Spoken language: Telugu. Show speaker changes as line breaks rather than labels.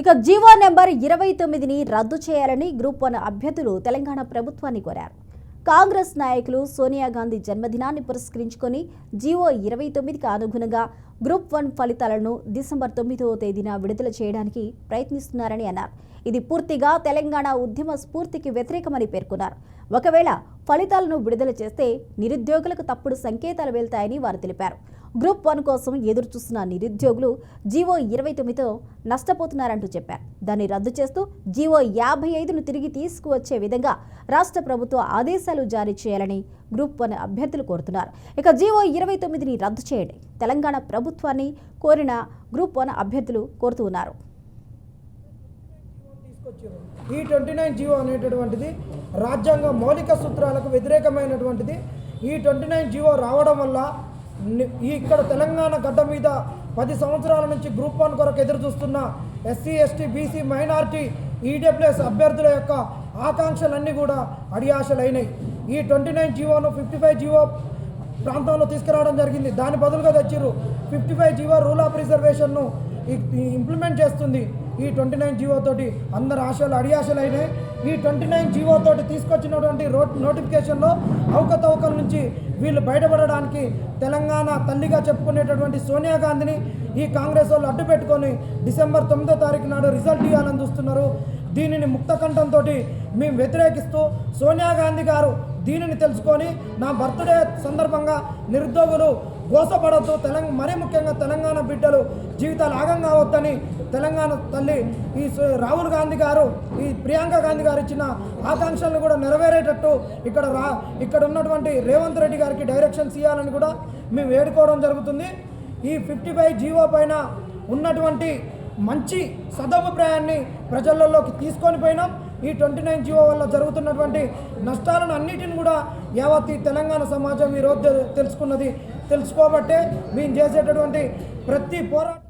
ఇక జీవో నెంబర్ 29ని రద్దు చేయాలని గ్రూప్ 1 అభ్యర్థులు తెలంగాణ ప్రభుత్వాన్ని కోరారు. కాంగ్రెస్ నాయకులు సోనియా గాంధీ జన్మదినాన్ని పురస్కరించుకొని జీవో 29కి అనుగుణంగా గ్రూప్ 1 ఫలితాలను డిసెంబర్ 9వ తేదీన విడుదల చేయడానికి ప్రయత్నిస్తున్నారని అన్నారు. ఇది పూర్తిగా తెలంగాణ ఉద్యమ స్ఫూర్తికి వ్యతిరేకమని పేర్కొన్నారు. ఒకవేళ ఫలితాలను విడుదల చేస్తే నిరుద్యోగులకు తప్పుడు సంకేతాలు వెళ్తాయని వారు తెలిపారు. గ్రూప్ 1 కోసం ఎదురు చూస్తున్న నిరుద్యోగులు జీవో 29తో నష్టపోతున్నారంటూ చెప్పారు. దాన్ని రద్దు చేస్తూ జీవో 55ను తిరిగి తీసుకువచ్చే విధంగా రాష్ట్ర ప్రభుత్వ ఆదేశాలు జారీ చేయాలని గ్రూప్ 1 అభ్యర్థులు కోరుతున్నారు. ఇక జీవో 29ని రద్దు చేయండి తెలంగాణ ప్రభుత్వాన్ని కోరిన గ్రూప్ 1 అభ్యర్థులు కోరుతున్నారు.
ఈ 29 జీవో అనేటటువంటిది రాజ్యాంగ మౌలిక సూత్రాలకు వ్యతిరేకమైనటువంటిది. ఈ 29 జీవో రావడం వల్ల ఇక్కడ తెలంగాణ గడ్డ మీద 10 సంవత్సరాల నుంచి గ్రూప్ 1 కొరకు ఎదురు చూస్తున్న SC, ST, BC, minority, EWS అభ్యర్థుల యొక్క ఆకాంక్షలన్నీ కూడా అడియాశలైనాయి. ఈ 29 జీవోను 55 జీవో ప్రాంతంలో తీసుకురావడం జరిగింది. దాని బదులుగా తెచ్చిర్రు 55 జీవో రూల్ ఆఫ్ రిజర్వేషన్ను ఇంప్లిమెంట్ చేస్తుంది. ఈ 29 జీవో తోటి అందరు ఆశలు అడియాశలు అయినాయి. ఈ 29 జీవో తోటి తీసుకొచ్చినటువంటి నోటిఫికేషన్లో అవకతవకల నుంచి వీళ్ళు బయటపడడానికి తెలంగాణ తల్లిగా చెప్పుకునేటటువంటి సోనియా గాంధీని ఈ కాంగ్రెస్ వాళ్ళు అడ్డు పెట్టుకొని డిసెంబర్ 9వ తారీఖు నాడు రిజల్ట్ ఇవ్వాలని చూస్తున్నారు. దీనిని ముక్తకంఠంతో మేము వ్యతిరేకిస్తూ సోనియా గాంధీ గారు దీనిని తెలుసుకొని నా బర్త్డే సందర్భంగా నిరుద్యోగులు గోసపడద్దు, మరీ ముఖ్యంగా తెలంగాణ బిడ్డలు జీవితాలు ఆగం కావద్దని తెలంగాణ తల్లి ఈ రాహుల్ గాంధీ గారు, ఈ ప్రియాంక గాంధీ గారు ఇచ్చిన ఆకాంక్షలను కూడా నెరవేరేటట్టు ఇక్కడ ఉన్నటువంటి రేవంత్ రెడ్డి గారికి డైరెక్షన్స్ ఇవ్వాలని కూడా మేము వేడుకోవడం జరుగుతుంది. ఈ 55 జీవో పైన ఉన్నటువంటి మంచి సదభిప్రాయాన్ని ప్రజలలోకి తీసుకొని పోయినాం. ఈ 29 జీవో వల్ల జరుగుతున్నటువంటి నష్టాలను అన్నిటిని కూడా యావత్ తెలంగాణ సమాజం ఈరోజు తెలుసుకోబట్టే మేము చేసేటటువంటి ప్రతి పోరాటం